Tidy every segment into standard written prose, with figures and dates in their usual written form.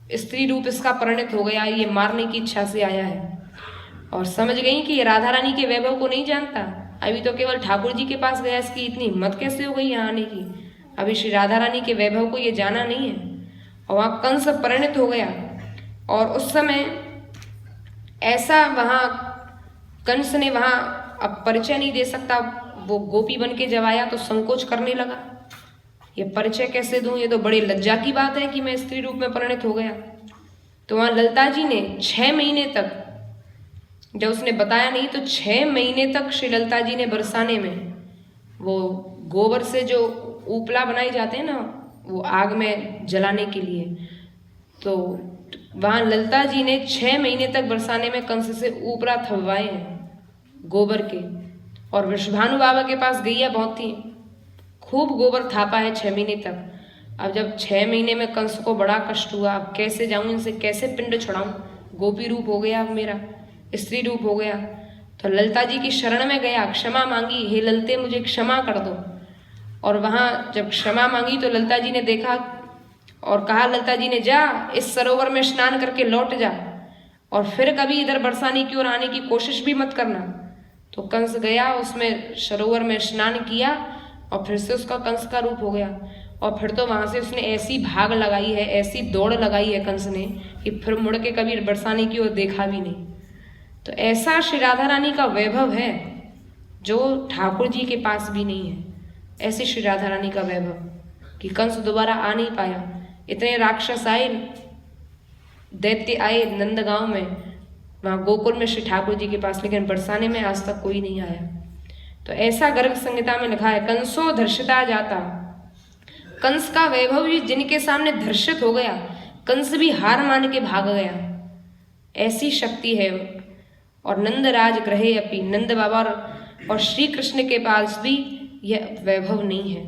स्त्री रूप इसका परिणत हो गया, ये मारने की इच्छा से आया है। और समझ गई कि ये राधा रानी के वैभव को नहीं जानता, अभी तो केवल ठाकुर जी के पास गया, इसकी इतनी हिम्मत कैसे हो गई यहाँ आने की, अभी श्री राधा रानी के वैभव को ये जाना नहीं है। और वहाँ कंस परिणत हो गया। और उस समय ऐसा वहाँ कंस ने वहाँ अब परिचय नहीं दे सकता, वो गोपी बन के जब आया तो संकोच करने लगा, ये परिचय कैसे दूं, ये तो बड़ी लज्जा की बात है कि मैं स्त्री रूप में परिणत हो गया। तो वहाँ ललिता जी ने 6 महीने तक, जब उसने बताया नहीं तो 6 महीने तक श्री ललिता जी ने बरसाने में, वो गोबर से जो उपला बनाए जाते हैं ना, वो आग में जलाने के लिए, तो वहाँ ललिता जी ने 6 महीने तक बरसाने में कंस से उपला थपवाए हैं गोबर के। और वृषभानु बाबा के पास गैया बहुत थी, खूब गोबर थापा है 6 महीने तक। अब जब 6 महीने में कंस को बड़ा कष्ट हुआ, अब कैसे जाऊं इनसे, कैसे पिंड छुड़ाऊं, गोपी रूप हो गया, अब मेरा स्त्री रूप हो गया। तो ललिता जी की शरण में गया, क्षमा मांगी, हे ललिते मुझे क्षमा कर दो। और वहाँ जब क्षमा मांगी तो ललिता जी ने देखा और कहा, ललिता जी ने, जा इस सरोवर में स्नान करके लौट जा, और फिर कभी इधर बरसाने की ओर आने की कोशिश भी मत करना। तो कंस गया, उसमें सरोवर में स्नान किया और फिर से उसका कंस का रूप हो गया। और फिर तो वहाँ से उसने ऐसी भाग लगाई है, ऐसी दौड़ लगाई है कंस ने, कि फिर मुड़ के कभी बरसाने की ओर देखा भी नहीं। तो ऐसा श्री राधा रानी का वैभव है जो ठाकुर जी के पास भी नहीं है। ऐसी श्री राधा रानी का वैभव कि कंस दोबारा आ नहीं पाया। इतने राक्षस आए, दैत्य आए नंदगांव में, वहाँ गोकुल में श्री ठाकुर जी के पास, लेकिन बरसाने में आज तक कोई नहीं आया। तो ऐसा गर्ग संहिता में लिखा है, कंसो धर्षिता जाता, कंस का वैभव भी जिनके सामने धर्षित हो गया, कंस भी हार मान के भाग गया, ऐसी शक्ति है। और नंदराज ग्रहे अपि, नंद बाबा और श्री कृष्ण के पास भी यह वैभव नहीं है,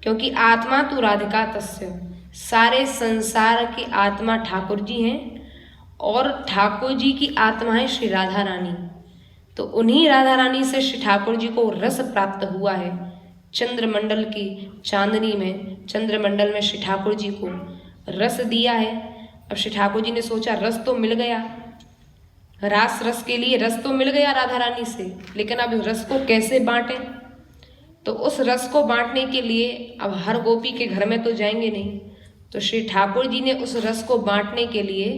क्योंकि आत्मा तो राधिका तस्य, सारे संसार की आत्मा ठाकुर जी हैं और ठाकुर जी की आत्मा है श्री राधा रानी। तो उन्हीं राधा रानी से श्री ठाकुर जी को रस प्राप्त हुआ है। चंद्रमंडल की चांदनी में, चंद्रमंडल में श्री ठाकुर जी को रस दिया है। अब श्री ठाकुर जी ने सोचा रस तो मिल गया, रास रस के लिए रस तो मिल गया राधा रानी से, लेकिन अब रस को कैसे बांटें। तो उस रस को बांटने के लिए अब हर गोपी के घर में तो जाएंगे नहीं, तो श्री ठाकुर जी ने उस रस को बांटने के लिए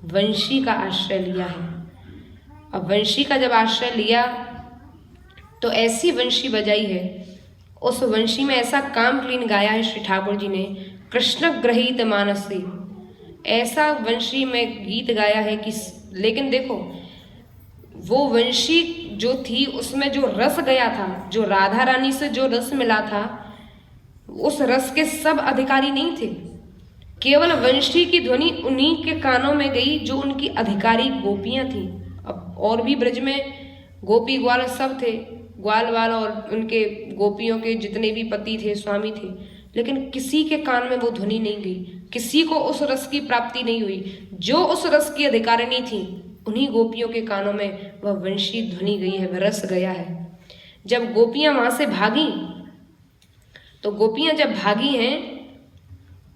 वंशी का आश्रय लिया है। अब वंशी का जब आश्रय लिया तो ऐसी वंशी बजाई है, उस वंशी में ऐसा काम क्लीन गाया है श्री ठाकुर जी ने, कृष्ण ग्रहीत मानसी, ऐसा वंशी में गीत गाया है कि, लेकिन देखो वो वंशी जो थी उसमें जो रस गया था, जो राधा रानी से जो रस मिला था, उस रस के सब अधिकारी नहीं थे, केवल वंशी की ध्वनि उन्हीं के कानों में गई जो उनकी अधिकारी गोपियां थीं। अब और भी ब्रज में गोपी ग्वाल सब थे, ग्वाल वाल और उनके गोपियों के जितने भी पति थे, स्वामी थे, लेकिन किसी के कान में वो ध्वनि नहीं गई, किसी को उस रस की प्राप्ति नहीं हुई। जो उस रस की अधिकारिणी थी उन्हीं गोपियों के कानों में वह वंशी ध्वनि गई है, वह रस गया है। जब गोपियां वहां से भागी, तो गोपियां जब भागी हैं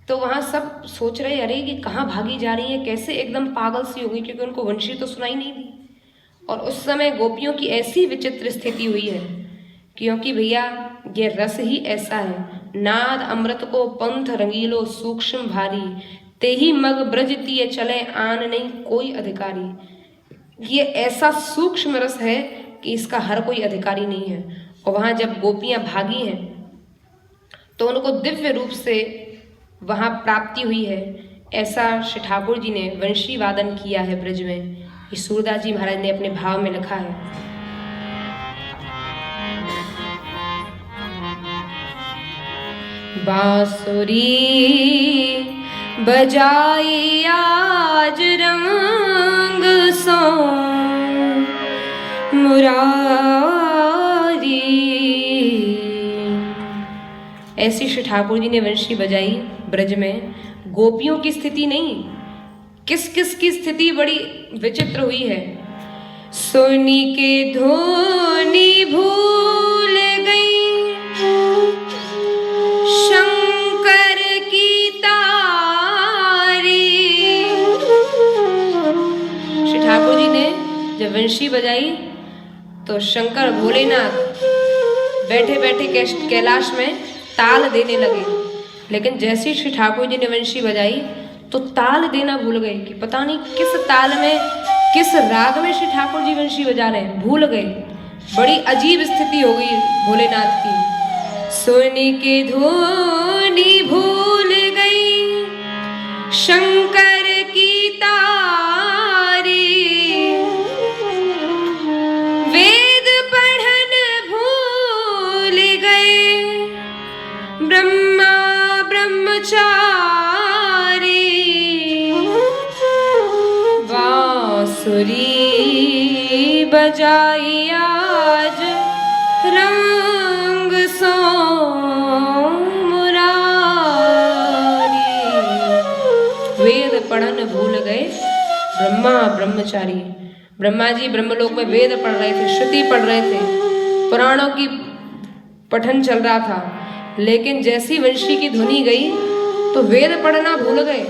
तो वहां सब सोच रहे, अरे कि कहाँ भागी जा रही है, कैसे एकदम पागल सी होगी, क्योंकि उनको वंशी तो सुनाई नहीं दी। और उस समय गोपियों की ऐसी विचित्र स्थिति हुई है, क्योंकि भैया ये रस ही ऐसा है, नाद अमृत को पंथ रंगीलो सूक्ष्म भारी, ते ही मग ब्रजतीय चले आन नहीं कोई अधिकारी। ये ऐसा सूक्ष्म रस है कि इसका हर कोई अधिकारी नहीं है। और वहाँ जब गोपियाँ भागी हैं तो उनको दिव्य रूप से वहाँ प्राप्ति हुई है। ऐसा श्री ठाकुर जी ने वंशी वादन किया है ब्रज में। ये सूरदास जी महाराज ने अपने भाव में लिखा है, बांसुरी बजाई आज रंग सो मुरारी। ऐसी श्री ठाकुर जी ने वंशी बजाई ब्रज में। गोपियों की स्थिति नहीं, किस किस की स्थिति बड़ी विचित्र हुई है। सोनी के धोनी भूल गई, शंकर की तारी, जब वंशी बजाई तो शंकर भोलेनाथ बैठे बैठे कैलाश में ताल देने लगे। लेकिन जैसे ही श्री ठाकुर जी ने वंशी बजाई तो ताल देना भूल गए कि पता नहीं किस ताल में, किस राग में श्री ठाकुर जी वंशी बजा रहे हैं, भूल गए। बड़ी अजीब स्थिति हो गई भोलेनाथ की। सोने के धुनी भूल गई शंकर की तारी, वेद पढ़न भूल गए ब्रह्मा ब्रह्मचारी, बांसुरी बजाई आज रंग सो मुरारी। वेद पढ़न भूल गए ब्रह्मा ब्रह्मचारी। ब्रह्मा जी ब्रह्मलोक में वेद पढ़ रहे थे, श्रुति पढ़ रहे थे, पुराणों की पठन चल रहा था। लेकिन जैसी वंशी की ध्वनि गई तो वेद पढ़ना भूल गए।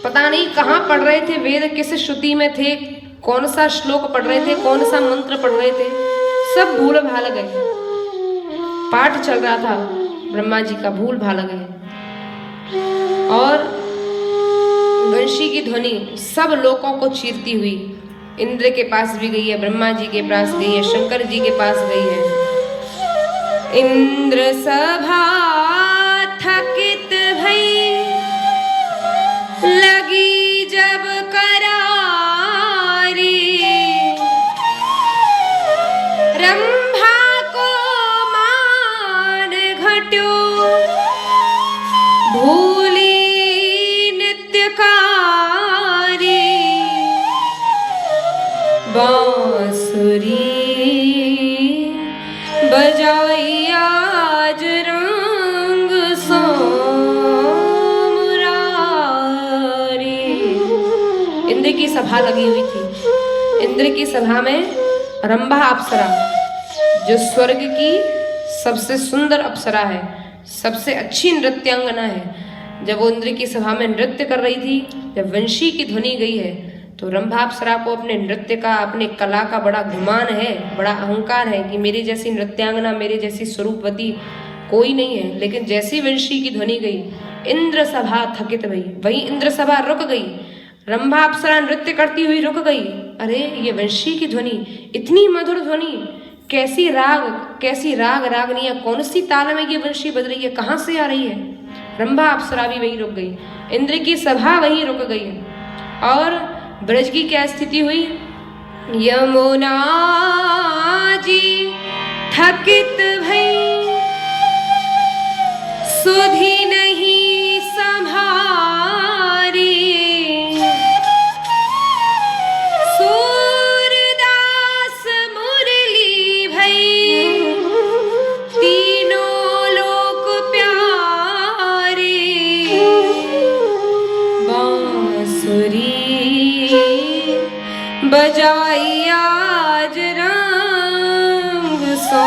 पता नहीं कहाँ पढ़ रहे थे वेद, किस श्रुति में थे, कौन सा श्लोक पढ़ रहे थे, कौन सा मंत्र पढ़ रहे थे, सब भूल भाल गए। पाठ चल रहा था ब्रह्मा जी का, भूल भाल गए। और वंशी की ध्वनि सब लोकों को चीरती हुई इंद्र के पास भी गई है, ब्रह्मा जी के पास गई है, शंकर जी के पास गई है। इंद्र सभा थकित भई लगी जब करारी, रंभा को मान घट्यो भूली नित्यकारी, बांसुरी बजाई आज रंग सो मुरारी। इंद्र की सभा लगी हुई थी। इंद्र की सभा में रंभा अप्सरा, जो स्वर्ग की सबसे सुंदर अप्सरा है, सबसे अच्छी नृत्यांगना है, जब वो इंद्र की सभा में नृत्य कर रही थी, जब वंशी की ध्वनि गई है तो रंभा अप्सरा को अपने नृत्य का, अपने कला का बड़ा गुमान है, बड़ा अहंकार है कि मेरी जैसी नृत्यांगना, मेरी जैसी स्वरूपवती कोई नहीं है। लेकिन जैसी वंशी की ध्वनि गई, इंद्र सभा थकित भई, वही इंद्र सभा रुक गई। रंभा अप्सरा नृत्य करती हुई रुक गई। अरे ये वंशी की ध्वनि, इतनी मधुर ध्वनि, कैसी राग रागनिया, कौन सी ताल में ये वंशी बज रही है, कहाँ से आ रही है। रंभा अप्सरा भी वहीं रुक गई, इंद्र की सभा वहीं रुक गई। और ब्रज की क्या स्थिति हुई? यमुना जी थकित भई सुधि नहीं संभारी, सूरदास मुरली भई तीनों लोक प्यारी, बांसुरी बजाई आज रंग सो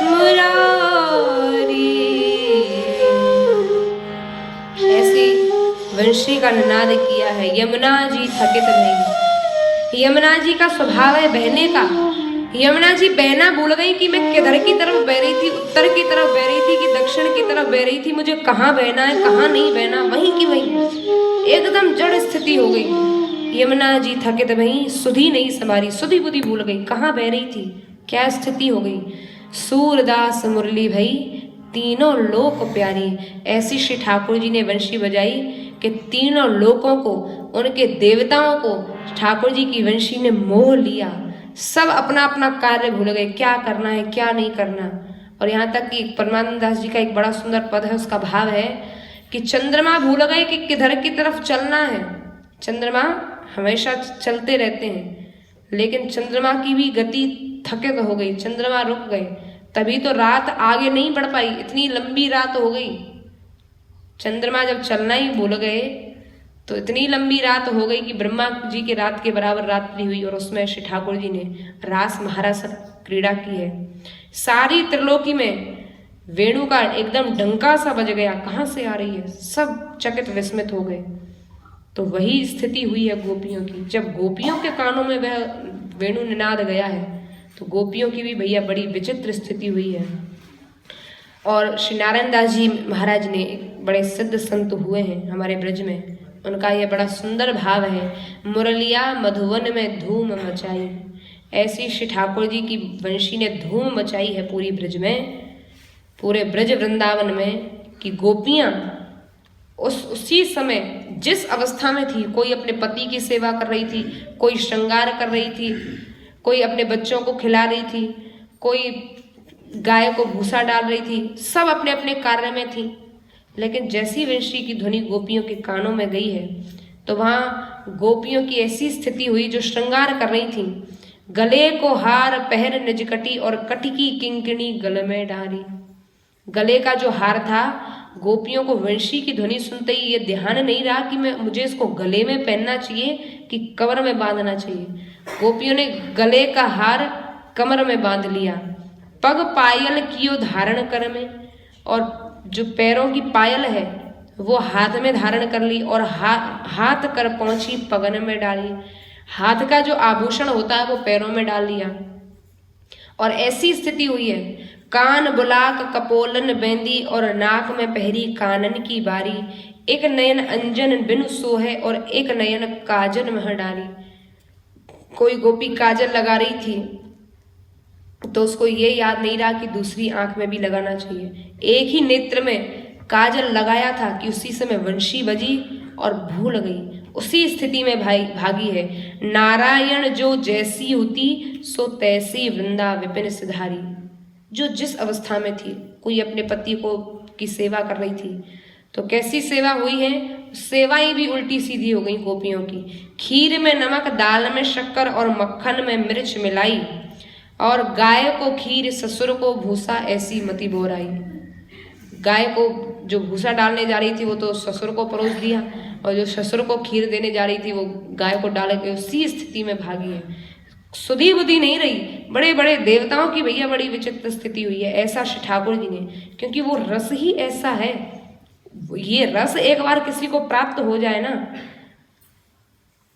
मुरारी। ऐसी वंशी का निनाद किया है। यमुना जी थकित भई, यमुना जी का स्वभाव है बहने का। यमुना जी बहना भूल गई कि मैं किधर की तरफ बह रही थी, उत्तर की तरफ बह रही थी कि दक्षिण की तरफ बह रही थी, मुझे कहाँ बहना है कहाँ नहीं बहना, वहीं की वहीं एकदम जड़ स्थिति हो गई। यमुना जी थकित भई सुधि नहीं संभारी, सुधि बुद्धि भूल गई, कहाँ बह रही थी, क्या स्थिति हो गई। सूरदास मुरली भई तीनों लोक प्यारी, ऐसी श्री ठाकुर जी ने वंशी बजाई कि तीनों लोकों को, उनके देवताओं को ठाकुर जी की वंशी ने मोह लिया। सब अपना अपना कार्य भूल गए, क्या करना है क्या नहीं करना। और यहाँ तक कि परमानंद दास जी का एक बड़ा सुंदर पद है, उसका भाव है कि चंद्रमा भूल गए कि किधर की तरफ चलना है। चंद्रमा हमेशा चलते रहते हैं, लेकिन चंद्रमा की भी गति थकित हो गई, चंद्रमा रुक गए, तभी तो रात आगे नहीं बढ़ पाई, इतनी लंबी रात हो गई। चंद्रमा जब चलना ही भूल गए तो इतनी लंबी रात हो गई कि ब्रह्मा जी की रात के बराबर रात्रि हुई, और उसमें श्री ठाकुर जी ने रास महारस क्रीड़ा की है। सारी त्रिलोकी में वेणु का एकदम डंका सा बज गया, कहाँ से आ रही है, सब चकित विस्मित हो गए। तो वही स्थिति हुई है गोपियों की। जब गोपियों के कानों में वह वेणु निनाद गया है तो गोपियों की भी भैया बड़ी विचित्र स्थिति हुई है। और श्री नारायण दास जी महाराज ने बड़े सिद्ध संत हुए हैं हमारे ब्रज में, उनका यह बड़ा सुंदर भाव है, मुरलिया मधुवन में धूम मचाई। ऐसी श्री ठाकुर जी की वंशी ने धूम मचाई है पूरी ब्रज में, पूरे ब्रज वृंदावन में, कि गोपियां उसी समय जिस अवस्था में थी, कोई अपने पति की सेवा कर रही थी, कोई श्रृंगार कर रही थी, कोई अपने बच्चों को खिला रही थी, कोई गाय को भूसा डाल रही थी, सब अपने अपने कार्य में थी। लेकिन जैसी वंशी की ध्वनि गोपियों के कानों में गई है तो वहां गोपियों की ऐसी स्थिति हुई जो श्रृंगार कर रही थी, गले को हार पहर निजकटी और कटिकी किंकिणी गले में डाली। गले का जो हार था, गोपियों को वंशी की ध्वनि सुनते ही ये ध्यान नहीं रहा कि मुझे इसको गले में पहनना चाहिए कि कमर में बांधना चाहिए। गोपियों ने गले का हार कमर में बांध लिया, पग पायल कियो धारण कर में, और जो पैरों की पायल है वो हाथ में धारण कर ली और हाथ कर पहुंची पगन में डाली। हाथ का जो आभूषण होता है वो पैरों में डाल लिया। और ऐसी स्थिति हुई है, कान बुलाक कपोलन बेंदी और नाक में पहरी कानन की बारी, एक नयन अंजन बिनु सोहे और एक नयन काजल मह डाली। कोई गोपी काजल लगा रही थी तो उसको ये याद नहीं रहा कि दूसरी आंख में भी लगाना चाहिए, एक ही नेत्र में काजल लगाया था कि उसी समय वंशी बजी और भूल गई। उसी स्थिति में भागी है, नारायण जो जैसी होती सो तैसी वृंदा विपिन सिधारी। जो जिस अवस्था में थी, कोई अपने पति को की सेवा कर रही थी तो कैसी सेवा हुई है, सेवाएं भी उल्टी सीधी हो गई गोपियों की। खीर में नमक, दाल में शक्कर और मक्खन में मिर्च मिलाई, और गाय को खीर ससुर को भूसा ऐसी मति बोराई। गाय को जो भूसा डालने जा रही थी वो तो ससुर को परोस दिया, और जो ससुर को खीर देने जा रही थी वो गाय को डाल के उसी स्थिति में भागी है। सुधी बुद्धि नहीं रही। बड़े बड़े देवताओं की भैया बड़ी विचित्र स्थिति हुई है, ऐसा श्री ठाकुर जी ने, क्योंकि वो रस ही ऐसा है। ये रस एक बार किसी को प्राप्त हो जाए ना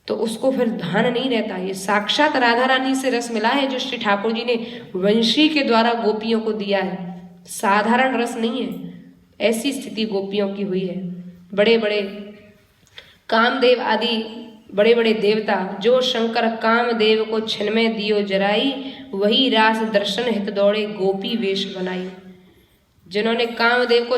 तो उसको फिर ध्यान नहीं रहता। ये साक्षात राधा रानी से रस मिला है जो श्री ठाकुर जी ने वंशी के द्वारा गोपियों को दिया है, साधारण रस नहीं है। ऐसी स्थिति गोपियों की हुई है। बड़े बड़े कामदेव आदि बड़े बड़े देवता, जो शंकर कामदेव को छिन में दियो जराई, वही रास दर्शन हित दौड़े गोपी वेश बनाई। जिन्होंने कामदेव को